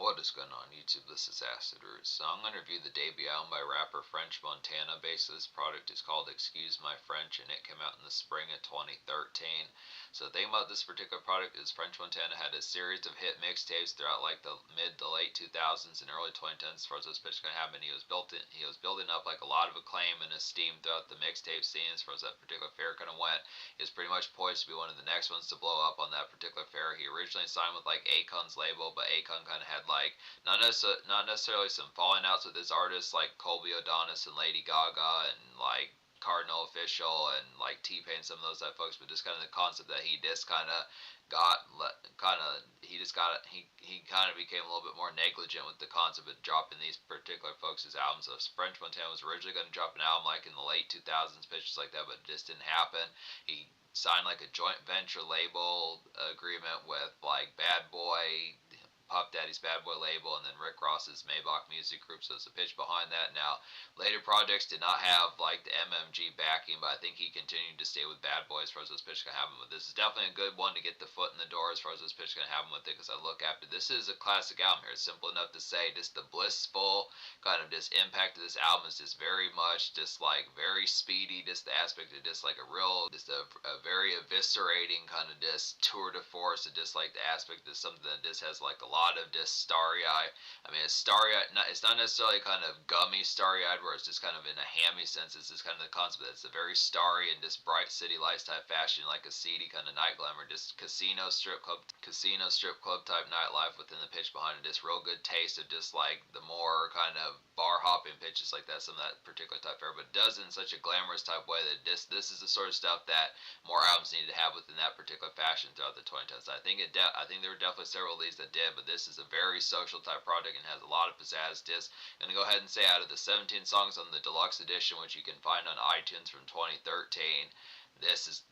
What is going on YouTube? This is Acid Roots. So I'm going to review the debut album by rapper French Montana. Basically, this product is called Excuse My French, and it came out in the spring of 2013. So the thing about this particular product is French Montana had a series of hit mixtapes throughout like the mid to late 2000s and early 2010s. As far as those pitch going to happen, he was building up like a lot of acclaim and esteem throughout the mixtape scene. As far as that particular fair kind of went, he was pretty much poised to be one of the next ones to blow up on that particular fair. He originally signed with like Akon's label, but Akon kind of had like not necessarily some falling outs with his artists like Colby O'Donis and Lady Gaga and like Cardinal Official and like T-Pain, some of those type folks, but just kind of the concept that he just kind of he kind of became a little bit more negligent with the concept of dropping these particular folks' albums. So French Montana was originally going to drop an album like in the late 2000s, pictures like that, but it just didn't happen. He signed like a joint venture label agreement with like Bad Boy, Puff Daddy's Bad Boy label, and then Rick Ross's Maybach Music Group. So it's a pitch behind that. Now, later projects did not have like the MMG backing, but I think he continued to stay with Bad Boy as far as those pitches can happen with. This is definitely a good one to get the foot in the door as far as those pitches can happen with it, because I look after this is a classic album here. It's simple enough to say. Just the blissful kind of just impact of this album is just very much just like very speedy. Just the aspect of just like a real, just a very eviscerating kind of just tour de force. And just like the aspect of something that just has like a lot of just starry-eyed. I mean, it's starry-eyed. It's not necessarily kind of gummy starry-eyed, where it's just kind of in a hammy sense. It's just kind of the concept that it's a very starry and just bright city lights type fashion, like a seedy kind of night glamour, just casino strip club type nightlife within the pitch behind it. Just real good taste of just like the more kind of bar hopping pitches like that, some of that particular type fare, but it does it in such a glamorous type way that this is the sort of stuff that more albums need to have within that particular fashion throughout the 2010s. I think there were definitely several of these that did, but this is a very social type project and has a lot of pizzazz. Disc. I'm gonna go ahead and say out of the 17 songs on the deluxe edition, which you can find on iTunes from 2013,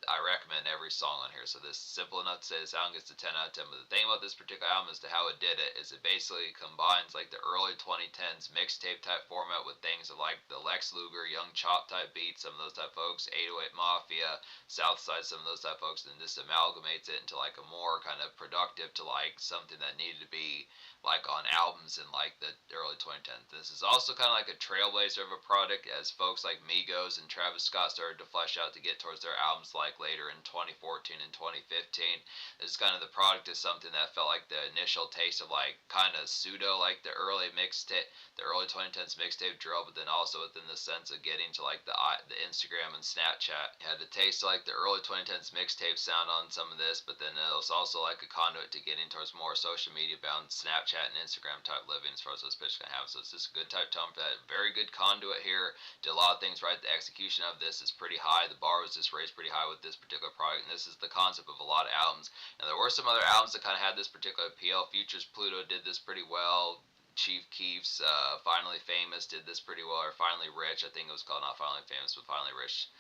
I recommend every song on here. So this is simple enough to say this album gets a 10 out of 10. But the thing about this particular album as to how it did it is it basically combines like the early 2010s mixtape type format with things like the Lex Luger, Young Chop type beats, some of those type folks, 808 Mafia, Southside, some of those type folks, and just amalgamates it into like a more kind of productive to like something that needed to be like on albums in like the early 2010s. This is also kind of like a trailblazer of a product as folks like Migos and Travis Scott started to flesh out to get towards their albums like later in 2014 and 2015. This is kind of the product of something that felt like the initial taste of like kind of pseudo like the early 2010s mixtape drill, but then also within the sense of getting to like the Instagram and Snapchat. It had the taste of like the early 2010s mixtape sound on some of this, but then it was also like a conduit to getting towards more social media bound Snapchat and Instagram type living as far as those pitches can have. So it's just a good type tone for that. Very good conduit here. Did a lot of things right. The execution of this is pretty high. The bar was just raised pretty high with this particular product, and this is the concept of a lot of albums. Now there were some other albums that kind of had this particular appeal. Futures Pluto did this pretty well. Chief Keef's Finally Famous did this pretty well, or Finally Rich, I think it was called, not Finally Famous, but Finally Rich.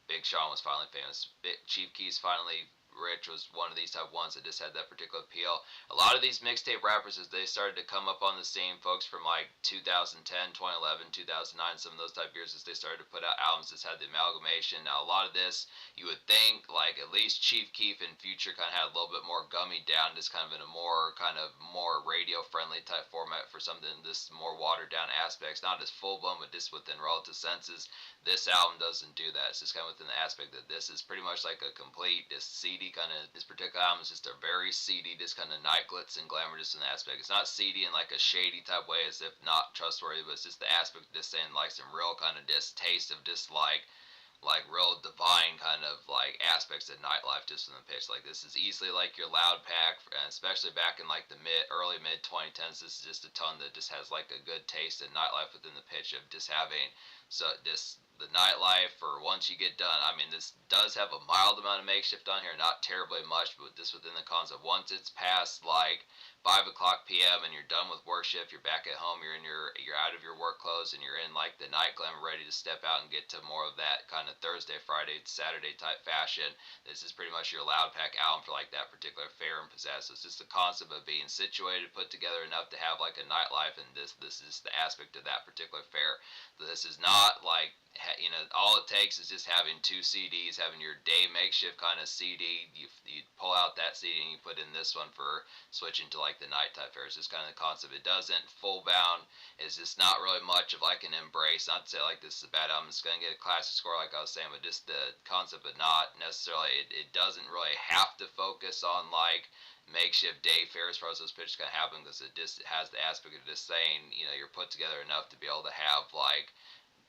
Big Sean was Finally Famous. Chief Keef's Finally Rich was one of these type ones that just had that particular appeal. A lot of these mixtape rappers, as they started to come up on the scene, folks from like 2010, 2011, 2009, some of those type years, as they started to put out albums, just had the amalgamation. Now a lot of this, you would think like at least Chief Keef and Future kind of had a little bit more gummy down, just kind of in a more radio friendly type format for something this more watered down aspects, not as full blown, but just within relative senses. This album doesn't do that. It's just kind of within the aspect that this is pretty much like a complete, just CD kind of, this particular album is just a very seedy, just kind of night glitz and glamour just in the aspect. It's not seedy in like a shady type way as if not trustworthy, but it's just the aspect of just saying like some real kind of just taste of just like real divine kind of like aspects of nightlife just in the pitch. Like this is easily like your loud pack, and especially back in like the early mid 2010s, this is just a tone that just has like a good taste of nightlife within the pitch of just having just the nightlife for once you get done. I mean, this does have a mild amount of makeshift on here, not terribly much, but just within the concept. Once it's past like 5 o'clock p.m. and you're done with work shift, you're back at home, you're out of your work clothes, and you're in like the night glamour, ready to step out and get to more of that kind of Thursday, Friday, Saturday type fashion. This is pretty much your loud pack album for like that particular fair and pizzazz. So it's just the concept of being situated, put together enough to have like a nightlife, and this is the aspect of that particular fair. This is not like you know, all it takes is just having 2 CDs, having your day makeshift kind of CD. You pull out that CD and you put in this one for switching to like the night type fair. It's just kind of the concept. It doesn't full bound. It's just not really much of like an embrace. Not to say like this is a bad album. It's going to get a classic score like I was saying, but just the concept of not necessarily. It doesn't really have to focus on like makeshift day fair as far as those pitches can happen, because it just has the aspect of just saying, you know, you're put together enough to be able to have like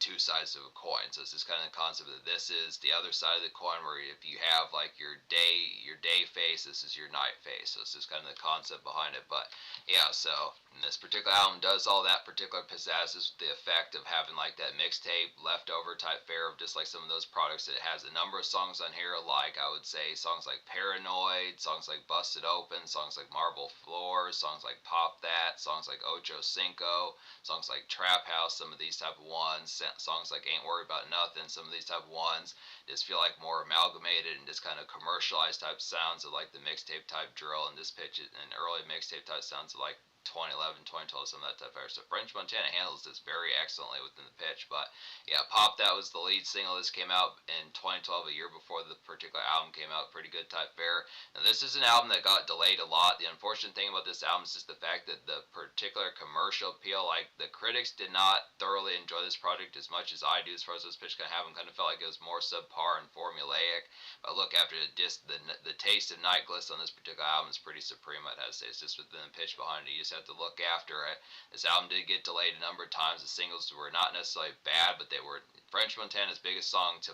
two sides of a coin. So it's just kind of the concept that this is the other side of the coin, where if you have like your day face, this is your night face. So it's just kind of the concept behind it. But yeah, so this particular album does all that particular possesses the effect of having like that mixtape leftover type fare of just like some of those products. It has a number of songs on here, like I would say songs like Paranoid, songs like Busted Open, songs like Marble Floors, songs like Pop That, songs like Ocho Cinco, songs like Trap House, some of these type of ones, songs like Ain't Worried About Nothing, some of these type of ones just feel like more amalgamated and just kind of commercialized type sounds of like the mixtape type drill, and this pitch and early mixtape type sounds of like 2011, 2012, some of that type of stuff. So French Montana handles this very excellently within the pitch. But yeah, Pop That was the lead single. This came out in 2012, a year before the particular album came out. Pretty good type fare. Now this is an album that got delayed a lot. The unfortunate thing about this album is just the fact that the particular commercial appeal, like the critics did not thoroughly enjoy this project as much as I do as far as this pitch kind of album. Kind of felt like it was more subpar and formulaic. But look, after the taste of Night Gliss on this particular album is pretty supreme, I'd have to say. It's just within the pitch behind it. You just have to look after it. This album did get delayed a number of times. The singles were not necessarily bad, but they were. French Montana's biggest song to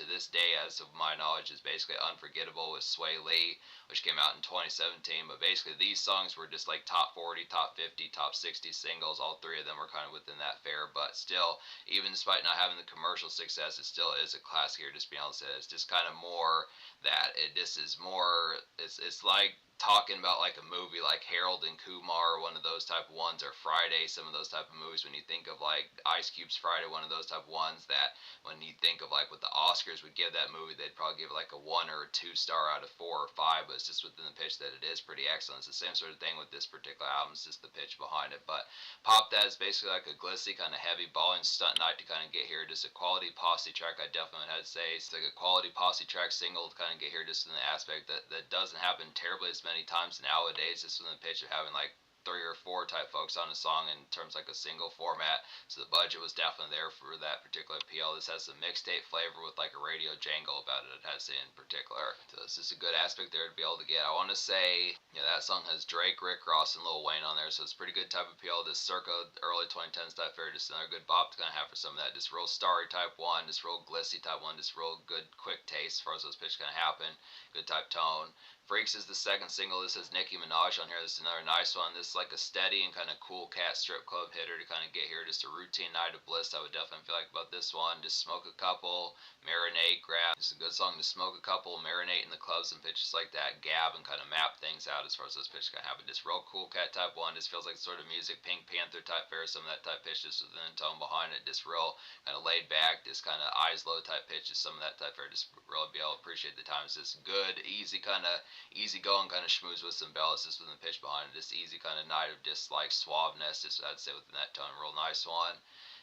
this day, as of my knowledge, is basically Unforgettable with Sway Lee, which came out in 2017. But basically, these songs were just like top 40, top 50, top 60 singles. All three of them were kind of within that fare. But still, even despite not having the commercial success, it still is a classic here. Just being able to say it's just kind of more that it just is more. It's like talking about like a movie like Harold and Kumar, or one of those type of ones, or Friday, some of those type of movies. When you think of like Ice Cube's Friday, one of those type of ones that when you think of like what the Oscars would give that movie, they'd probably give it like a 1 or a 2 star out of 4 or 5. But it's just within the pitch that it is pretty excellent. It's the same sort of thing with this particular album. It's just the pitch behind it. But Pop That is basically like a Glissy kind of heavy balling stunt night to kind of get here. Just a quality posse track, I definitely had to say. It's like a quality posse track single to kind of get here, just in the aspect that doesn't happen terribly as many times nowadays. Just in the pitch of having like 3 or 4 type folks on a song in terms like a single format. So the budget was definitely there for that particular appeal. This has some mixtape flavor with like a radio jangle about it. It has in particular. So this is a good aspect there to be able to get. I want to say, you know, that song has Drake, Rick Ross, and Lil Wayne on there. So it's pretty good type of appeal. This circa early 2010s type fair, just another good bop to kind of have for some of that. Just real starry type one, just real glissy type one, just real good quick taste as far as those pitches kind of happen. Good type tone. Freaks is the second single. This has Nicki Minaj on here. This is another nice one. This is like a steady and kind of cool cat strip club hitter to kind of get here. Just a routine night of bliss, I would definitely feel like about this one. Just smoke a couple, marinate, grab. It's a good song to smoke a couple, marinate in the clubs and pitches like that, gab, and kind of map things out as far as those pitches kind of happen. Just real cool cat type one. Just feels like sort of music, Pink Panther type fare, some of that type pitches within the tone behind it. Just real kind of laid back, just kind of eyes low type pitches, some of that type fare. Just really be able to appreciate the time. It's just good, easy kind of easy going kind of schmooze with some bells, just with the pitch behind it. Just easy kind of night of just like suaveness, just I'd say within that tone. Real nice one.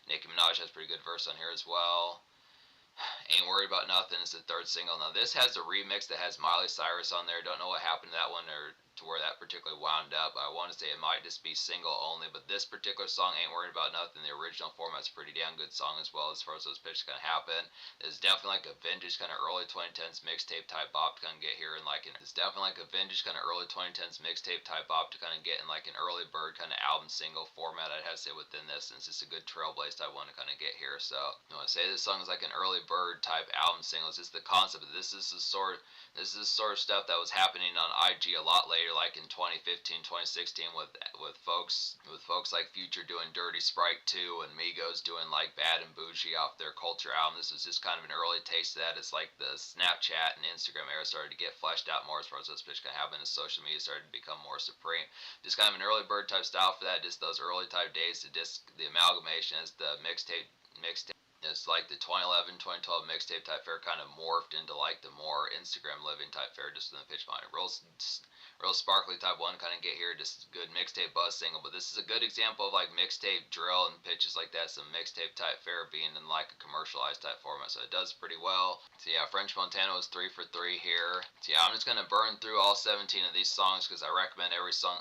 Nicki Minaj has a pretty good verse on here as well. Ain't Worried About Nothing is the third single. Now this has a remix that has Miley Cyrus on there. Don't know what happened to that one or to where that particularly wound up. I want to say it might just be single only, but this particular song, Ain't Worried About Nothing, the original format's a pretty damn good song as well as far as those pitches kind of happen. It's definitely like a vintage kind of early 2010s mixtape type bop to kind of get here, and like it's definitely like a vintage kind of early 2010s mixtape type bop to kind of get in like an early bird kind of album single format, I'd have to say within this, and it's just a good trailblaze type one to kind of get here. So I want to say this song is like an early bird type album single. It's just the concept of this is the sort of stuff that was happening on IG a lot later, like in 2015, 2016, with folks like Future doing Dirty Sprite 2 and Migos doing like Bad and Bougie off their Culture album. This was just kind of an early taste of that. It's like the Snapchat and Instagram era started to get fleshed out more as far as those pitch can happen, as social media started to become more supreme. Just kind of an early bird type style for that. Just those early type days. The amalgamation as the mixtape. It's like the 2011, 2012 mixtape type fare kind of morphed into like the more Instagram living type fare, just in the pitch behind it. Real real sparkly type one kind of get here, just good mixtape buzz single. But this is a good example of like mixtape drill and pitches like that, some mixtape type fare being in like a commercialized type format, so it does pretty well. So yeah, French Montana was 3 for 3 here. So yeah, I'm just gonna burn through all 17 of these songs because I recommend every song.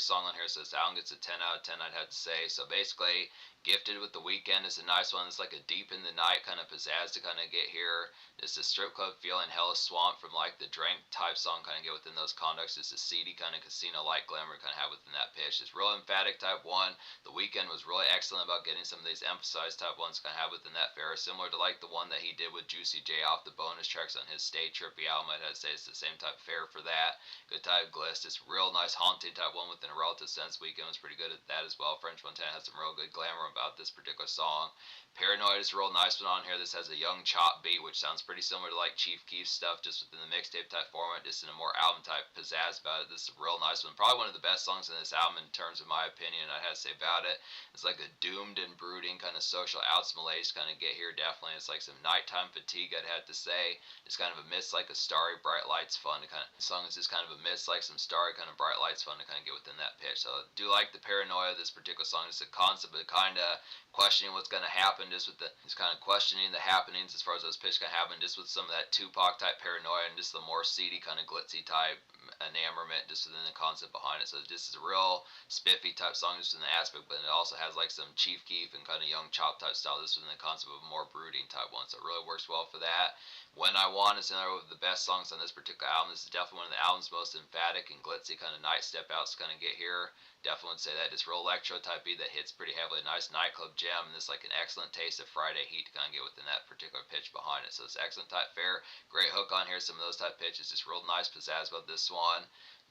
On here. So this album gets a 10 out of 10, I'd have to say. So basically, Gifted with The Weekend is a nice one. It's like a deep in the night kind of pizzazz to kind of get here. Just a strip club feeling, hella swamp from like the Drink type song kind of get within those conducts. Just a seedy kind of casino like glamour kind of have within that pitch. It's real emphatic type one. The Weekend was really excellent about getting some of these emphasized type ones kind of have within that fare, similar to like the one that he did with Juicy J off the bonus tracks on his Stay Trippy album. I'd say it's the same type of fare for that. Good type Gliss. Just real nice haunting type one within a relative sense. Weekend was pretty good at that as well. French Montana has some real good glamour about this particular song. Paranoid is a real nice one on here. This has a young chop beat, which sounds pretty similar to like Chief Keef stuff, just within the mixtape type format, just in a more album type pizzazz about it. This is a real nice one. Probably one of the best songs in this album in terms of my opinion, I had to say about it. It's like a doomed and brooding kind of social outs malaise kind of get here, definitely. It's like some nighttime fatigue, I'd have to say. It's kind of a mist like a starry bright lights fun to kind of, the song is just kind of a mist like some starry kind of bright lights fun to kind of get within that pitch. So I do like the paranoia of this particular song. It's a concept of kind of questioning what's going to happen, just with the, just kind of questioning the happenings as far as those pitches can happen, just with some of that Tupac type paranoia and just the more seedy kind of glitzy type enamorment just within the concept behind it. So this is a real spiffy type song just in the aspect, but it also has like some Chief Keef and kind of young chop type style just within the concept of a more brooding type one. So it really works well for that. When I Want is another of the best songs on this particular album. This is definitely one of the album's most emphatic and glitzy kind of night step outs to kind of get here. Definitely would say that. Just real electro type beat that hits pretty heavily. Nice nightclub jam, and this like an excellent taste of Friday heat to kind of get within that particular pitch behind it. So it's excellent type fare. Great hook on here. Some of those type pitches. Just real nice pizzazz about this one.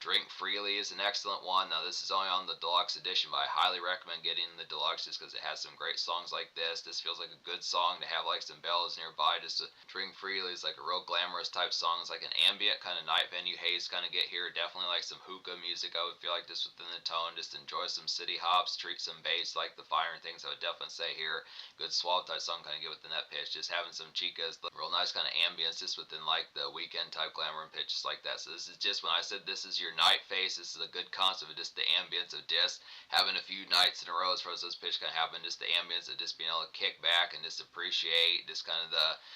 Drink Freely is an excellent one. Now this is only on the deluxe edition, but I highly recommend getting the deluxe just because it has some great songs like this. This feels like a good song to have like some bells nearby. Just to Drink Freely is like a real glamorous type song. It's like an ambient kind of night venue haze kind of get here. Definitely like some hookah music. I would feel like this within the tone. Just enjoy some city hops, treat some bass like the fire and things. I would definitely say here. Good suave type song kind of get within that pitch. Just having some chicas, real nice kind of ambience just within like the Weekend type glamour and pitches like that. So this is just when I said this is your night face, this is a good concept of just the ambience of just having a few nights in a row as far as those pitch can happen, just the ambience of just being able to kick back and just appreciate just kind of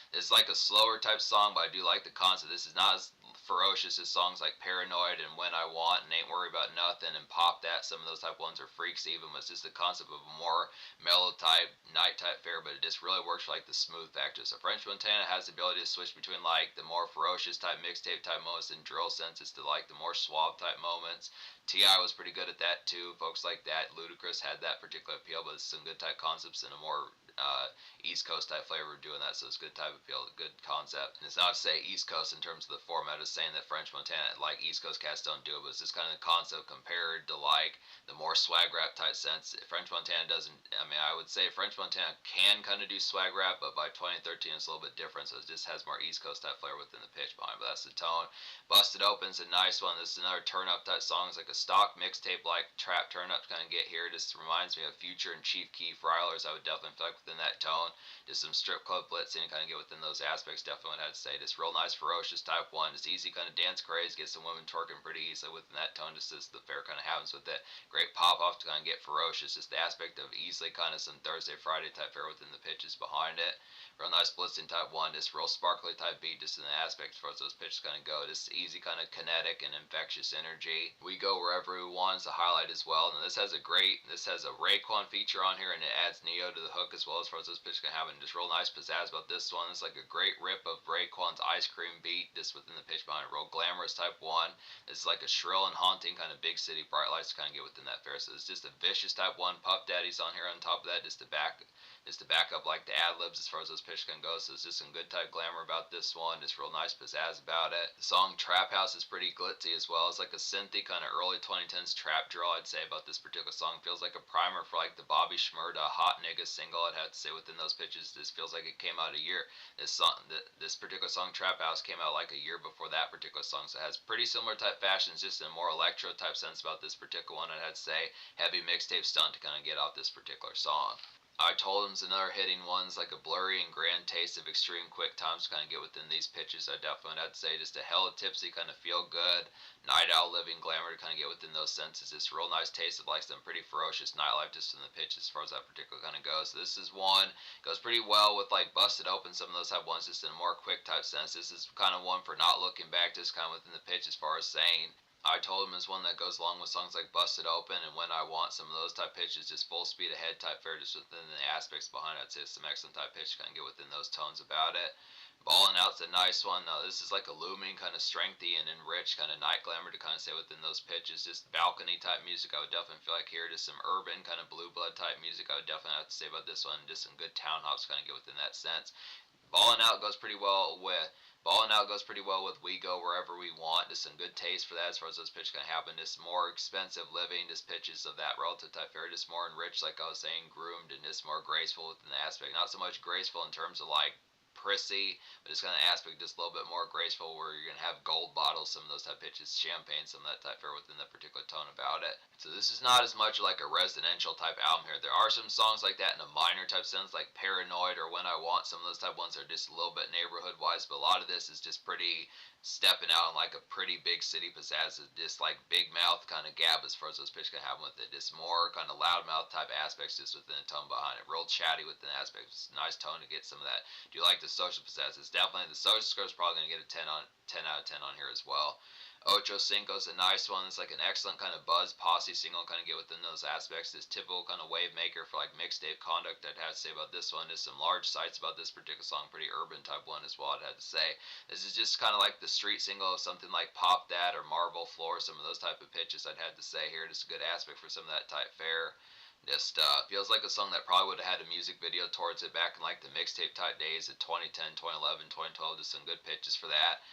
it's like a slower type song, but I do like the concept. This is not as ferocious as songs like Paranoid and When I Want and Ain't Worried About Nothing and Pop That. Some of those type ones are freaks even, but it's just the concept of a more mellow type, night type fare, but it just really works for like the smooth factor. So French Montana has the ability to switch between like the more ferocious type mixtape type moments and drill senses to like the more suave type moments. T.I. was pretty good at that too. Folks like that, Ludacris had that particular appeal, but it's some good type concepts and a more East Coast type flavor of doing that, so it's good type appeal, good concept. And it's not to say East Coast in terms of the format, it's saying that French Montana, like East Coast cats don't do it, but it's just kind of the concept compared to like the more swag rap type sense. French Montana doesn't, I mean, I would say French Montana can kind of do swag rap, but by 2013 it's a little bit different, so it just has more East Coast type flavor within the pitch behind, but that's the tone. Busted Open's a nice one. This is another turn up type song. It's like a stock mixtape like trap turn up kind of get here. It just reminds me of Future and Chief Keef Rilers. I would definitely feel like within that tone. Just some strip club blitzing and kind of get within those aspects. Definitely what I'd say. Just real nice, ferocious type one. Just easy kind of dance craze. Get some women twerking pretty easily within that tone. Just as the fair kind of happens with it. Great pop off to kind of get ferocious. Just the aspect of easily kind of some Thursday, Friday type fair within the pitches behind it. Real nice blitzing type one. Just real sparkly type beat. Just in the aspects as far as those pitches kind of go. Just easy kind of kinetic and infectious energy. We Go Wherever We Want is a highlight as well. And this has a Raekwon feature on here, and it adds Neo to the hook as well as far as those pitches can happen. Just real nice pizzazz about this one. It's like a great rip of Raekwon's Ice Cream beat just within the pitch behind it. Real glamorous type one. It's like a shrill and haunting kind of big city bright lights to kind of get within that fair. So it's just a vicious type one. Puff Daddy's on here on top of that just to back up like the ad libs as far as those pitches can go. So it's just some good type glamour about this one. Just real nice pizzazz about it. The song Trap House is pretty glitzy as well. It's like a synthy kind of early 2010s trap drill, I'd say, about this particular song. Feels like a primer for like the Bobby Shmurda Hot Nigga single, I'd have to say, within those pitches. This feels like it came out a year. This particular song Trap House came out like a year before that particular song, so it has pretty similar type fashions, just in a more electro type sense about this particular one. I'd have to say heavy mixtape stunt to kind of get off this particular song. I told him's another hitting one's like a blurry and grand taste of extreme quick times to kind of get within these pitches. I definitely would say just a hella tipsy, kind of feel good, night owl living glamour to kind of get within those senses. Just real nice taste of like some pretty ferocious nightlife just in the pitch as far as that particular kind of goes. So this is one goes pretty well with like busted open. Some of those have ones just in a more quick type sense. This is kind of one for not looking back, just kind of within the pitch as far as saying I told him is one that goes along with songs like Busted Open and When I Want, some of those type pitches, just full speed ahead type fare, just within the aspects behind it. I'd say some excellent type pitch, kind of get within those tones about it. Ballin' Out's a nice one. This is like a looming, kind of strengthy and enriched kind of night glamour to kind of say within those pitches. Just balcony type music, I would definitely feel like here. Just some urban, kind of blue blood type music, I would definitely have to say about this one. Just some good town hops, kind of get within that sense. Ballin' Out goes pretty well with We Go Wherever We Want. Just some good taste for that as far as those pitches can happen. Just more expensive living, just pitches of that relative type fare, just more enriched, like I was saying, groomed, and just more graceful within the aspect. Not so much graceful in terms of like prissy, but it's kind of aspect just a little bit more graceful where you're going to have gold bottles, some of those type pitches, champagne, some of that type fare within that particular tone about it. So this is not as much like a residential type album here. There are some songs like that in a minor type sense, like Paranoid or When I Want. Some of those type ones are just a little bit neighborhood wise, but a lot of this is just pretty stepping out in like a pretty big city pizzazz, just like big mouth kind of gab as far as those pitches can happen with it. Just more kind of loud mouth type aspects just within the tone behind it. Real chatty within the aspects. Nice tone to get some of that. Do you like the social pizzazz? It's definitely the social score is probably going to get a 10 out of 10 on here as well. Ocho Cinco's a nice one. It's like an excellent kind of buzz posse single, kind of get within those aspects. This typical kind of wave maker for like mixtape conduct, I'd have to say about this one. There's some large sights about this particular song, pretty urban type one as well, I'd have to say. This is just kind of like the street single of something like Pop That or Marble Floor, some of those type of pitches, I'd have to say here. Just a good aspect for some of that type fare. Just feels like a song that probably would have had a music video towards it back in like the mixtape type days of 2010, 2011, 2012. Just some good pitches for that.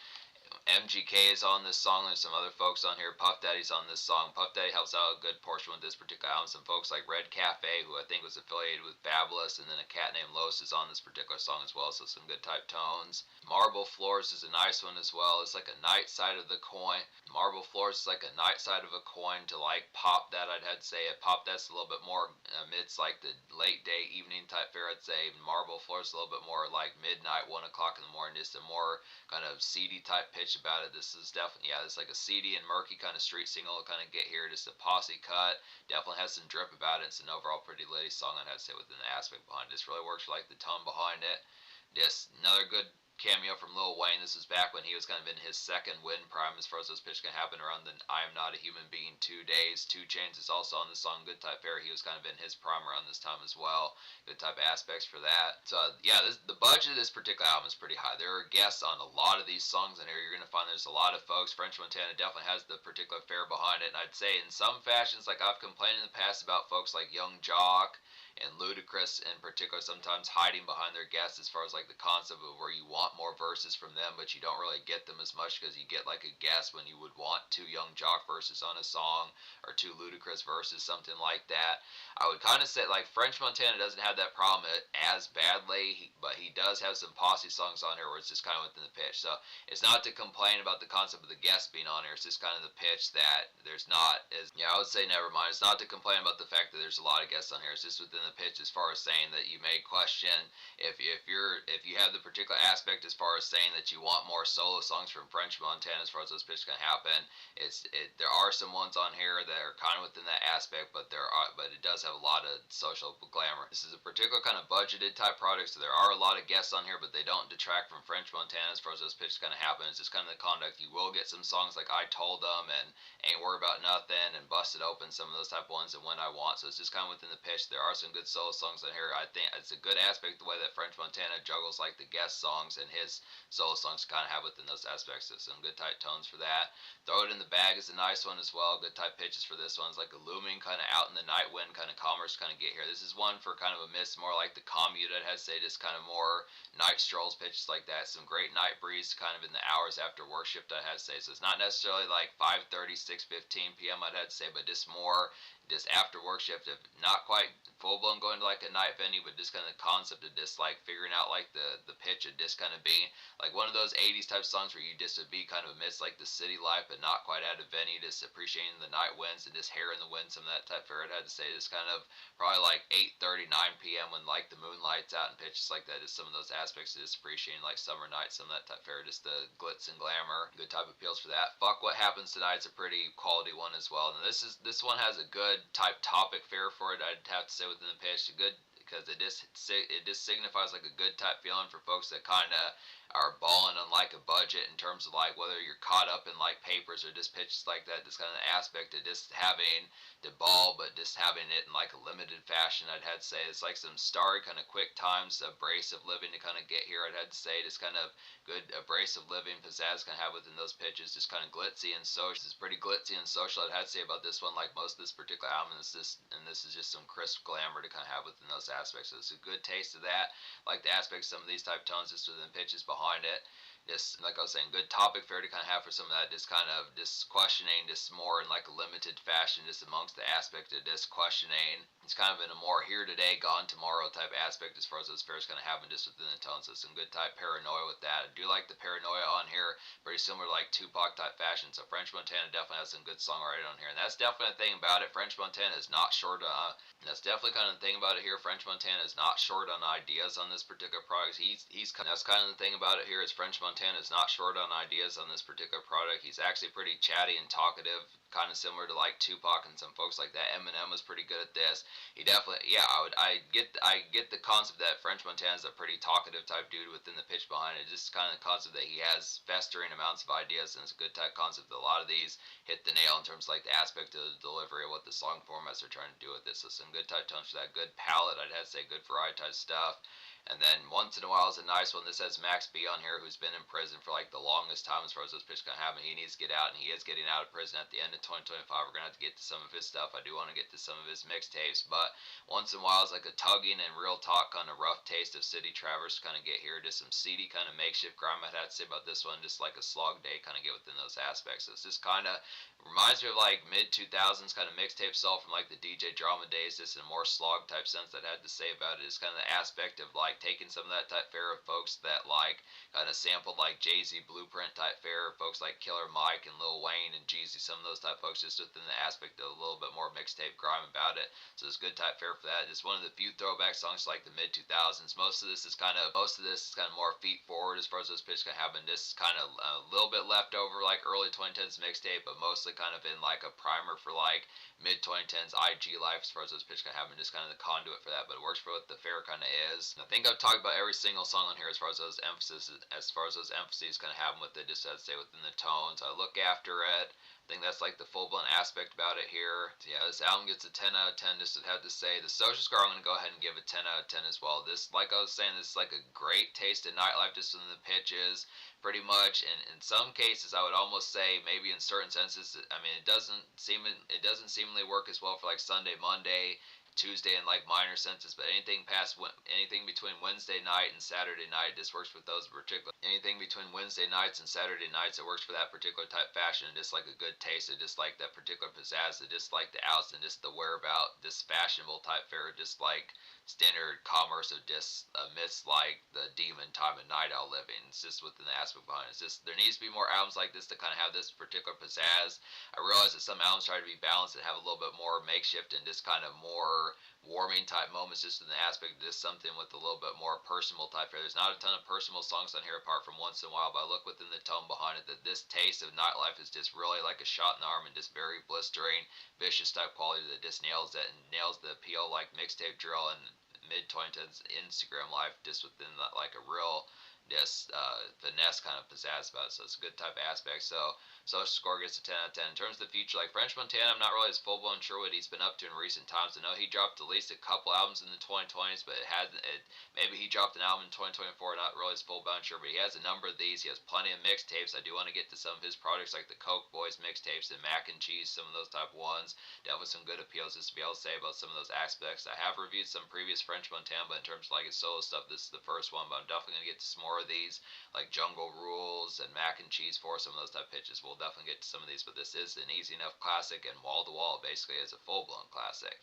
MGK is on this song. There's some other folks on here. Puff Daddy's on this song. Puff Daddy helps out a good portion with this particular album. Some folks like Red Cafe, who I think was affiliated with Fabulous, and then a cat named Los is on this particular song as well, so some good type tones. Marble Floors is a nice one as well. It's like a night side of the coin. Marble Floors is like a night side of a coin to like Pop That, I'd have to say. Pop That's a little bit more amidst like the late day evening type fare, I'd say. Marble Floors is a little bit more like midnight, 1 o'clock in the morning, just a more kind of seedy type pitch about it. This is definitely, yeah, it's like a seedy and murky kind of street single to kind of get here. Just a posse cut. Definitely has some drip about it. It's an overall pretty litty song, I'd have to say, within the aspect behind it. This really works for like the tone behind it. Just another good cameo from Lil Wayne. This is back when he was kind of in his second win prime as far as those pitches can happen around the I Am Not a Human Being 2 days. 2 Chainz is also on this song, good type fare. He was kind of in his prime around this time as well. Good type aspects for that. So yeah, the budget of this particular album is pretty high. There are guests on a lot of these songs in here. You're going to find there's a lot of folks. French Montana definitely has the particular fare behind it. And I'd say in some fashions, like I've complained in the past about folks like Young Jock and Ludacris in particular sometimes hiding behind their guests as far as like the concept of where you want more verses from them, but you don't really get them as much because you get like a guest when you would want 2 Young Jock verses on a song or 2 Ludacris verses, something like that. I would kind of say like French Montana doesn't have that problem as badly, but he does have some posse songs on here where it's just kind of within the pitch. So it's not to complain about the concept of the guest being on here. It's just kind of the pitch that there's not as, yeah, I would say never mind. It's not to complain about the fact that there's a lot of guests on here. It's just within the pitch as far as saying that you may question if you have the particular aspect as far as saying that you want more solo songs from French Montana as far as those pitches can happen. There are some ones on here that are kind of within that aspect, but it does have a lot of social glamour. This is a particular kind of budgeted type project, so there are a lot of guests on here, but they don't detract from French Montana as far as those pitches kind of happen. It's just kind of the conduct. You will get some songs like I Told Them and Ain't Worried About Nothing and Busted Open, some of those type ones, and When I Want. So it's just kind of within the pitch. There are some good solo songs on here. I think it's a good aspect the way that French Montana juggles like the guest songs and his solo songs kind of have within those aspects. So some good tight tones for that. Throw It in the Bag is a nice one as well. Good type pitches for this one. It's like a looming kind of out in the night wind kind of commerce kind of get here. This is one for kind of a miss, more like the commute, I'd have to say, just kind of more night strolls pitches like that. Some great night breeze kind of in the hours after work shift, I'd have to say. So it's not necessarily like 5:30, 6:15 p.m. I'd have to say, but just more just after work shift, if not quite full blown going to like a night venue, but just kind of the concept of just like figuring out like the pitch of just kind of being like one of those 80s type songs where you just would be kind of amidst like the city life, but not quite at a venue, just appreciating the night winds and just hair in the wind, some of that type of I'd have to say just kind of probably like 8:30, 9 p.m. when like the moon lights out and pitches like that. Just some of those aspects of just appreciating like summer nights, some of that type of just the glitz and glamour, good type of appeals for that. Fuck What Happens Tonight's a pretty quality one as well. And this one has a good type topic fare for it. I'd have to say within the pitch, a good because it just signifies like a good type feeling for folks that kind of are balling on like a budget in terms of like whether you're caught up in like papers or just pitches like that. This kind of aspect of just having the ball, but just having it in like a limited fashion. I'd have to say it's like some starry kind of quick times, abrasive living to kind of get here. I'd have to say just kind of good abrasive living pizzazz kind of have within those pitches, just kind of glitzy and social. It's pretty glitzy and social. I'd have to say about this one, like most of this particular album, is this is just some crisp glamour to kind of have within those aspects. So it's a good taste of that. Like the aspects, some of these type tones, just within pitches behind it. Just like I was saying, good topic fair to kind of have for some of that. Just kind of just questioning, just more in like a limited fashion, just amongst the aspect of just questioning. It's kind of in a more here today, gone tomorrow type aspect as far as those fairs kind of happen just within the tones. So some good type paranoia with that. I do like the paranoia on here, pretty similar to like Tupac type fashion. So French Montana definitely has some good songwriting on here, and that's definitely a thing about it. French Montana is not short on. That's definitely kind of the thing about it here. French Montana is not short on ideas on this particular product. That's kind of the thing about it here is French Montana is not short on ideas on this particular product. He's actually pretty chatty and talkative, kind of similar to like Tupac and some folks like that. Eminem was pretty good at this. He definitely, yeah, I get the concept that French Montana is a pretty talkative type dude within the pitch behind it. Just kind of the concept that he has festering amounts of ideas, and it's a good type concept that a lot of these hit the nail in terms of like the aspect of the delivery of what the song formats are trying to do with this. So some good type tones for that. Good palette, I'd have to say, good variety type stuff. And then once in a while is a nice one. This has Max B on here, who's been in prison for like the longest time as far as those pitches kind of happen. He needs to get out, and he is getting out of prison at the end of 2025. We're gonna have to get to some of his stuff. I do want to get to some of his mixtapes, but once in a while is like a tugging and real talk kind of rough taste of City Traverse to kind of get here. Just some seedy kind of makeshift grime. I'd have to say about this one, just like a slog day kind of get within those aspects. So it's just kind of reminds me of like mid 2000s kind of mixtape style from like the DJ Drama days, just in a more slog type sense. That I had to say about it is kind of the aspect of like taking some of that type fare of folks that like kind of sampled like Jay-Z Blueprint type fare, folks like Killer Mike and Lil Wayne and Jeezy, some of those type folks, just within the aspect of a little bit more mixtape grime about it. So it's good type fare for that. It's one of the few throwback songs to like the mid 2000s. Most of this is kind of more feet forward as far as those pitches can happen. This is kind of a little bit left over like early 2010s mixtape, but mostly kind of in like a primer for like mid 2010s IG life as far as those pitches can happen. Just kind of the conduit for that, but it works for what the fare kind of is. And I think I've talked about every single song on here as far as those emphases kind of happen with it. Just as say within the tones, I look after it. I think that's like the full-blown aspect about it here. So yeah, this album gets a 10 out of 10. Just to have to say, the Social Scar, I'm going to go ahead and give a 10 out of 10 as well. This, like I was saying, this is like a great taste of nightlife just in the pitches, pretty much. And in some cases, I would almost say, maybe in certain senses, I mean, it doesn't seemingly work as well for like Sunday, Monday, Tuesday in like minor senses, but anything between Wednesday night and Saturday night just works with those particular. Anything between Wednesday nights and Saturday nights, it works for that particular type fashion, and just like a good taste of just like that particular pizzazz, of just like the outs and just the whereabout, this fashionable type fare, just like standard commerce of just amidst like the demon time of night owl living. It's just within the aspect behind it. It's just there needs to be more albums like this to kind of have this particular pizzazz. I realize that some albums try to be balanced and have a little bit more makeshift and just kind of more warming type moments, just in the aspect of just something with a little bit more personal type fare. There's not a ton of personal songs on here apart from once in a while, but I look within the tone behind it that this taste of nightlife is just really like a shot in the arm and just very blistering, vicious type quality that just nails it and nails the appeal like mixtape drill and mid 2010s Instagram life, just within that like a real just finesse kind of pizzazz about it. So it's a good type of aspect. So Social Score gets a 10 out of 10. In terms of the future, like French Montana, I'm not really as full blown sure what he's been up to in recent times. I know he dropped at least a couple albums in the 2020s, but maybe he dropped an album in 2024. Not really as full blown sure, but he has a number of these. He has plenty of mixtapes. I do want to get to some of his projects like the Coke Boys mixtapes and Mac and Cheese, some of those type ones. Definitely some good appeals just to be able to say about some of those aspects. I have reviewed some previous French Montana, but in terms of like his solo stuff, this is the first one. But I'm definitely gonna get to some more of these, like Jungle Rules and Mac and Cheese for some of those type pitches. We'll definitely get to some of these, but this is an easy enough classic and wall to wall basically as a full blown classic.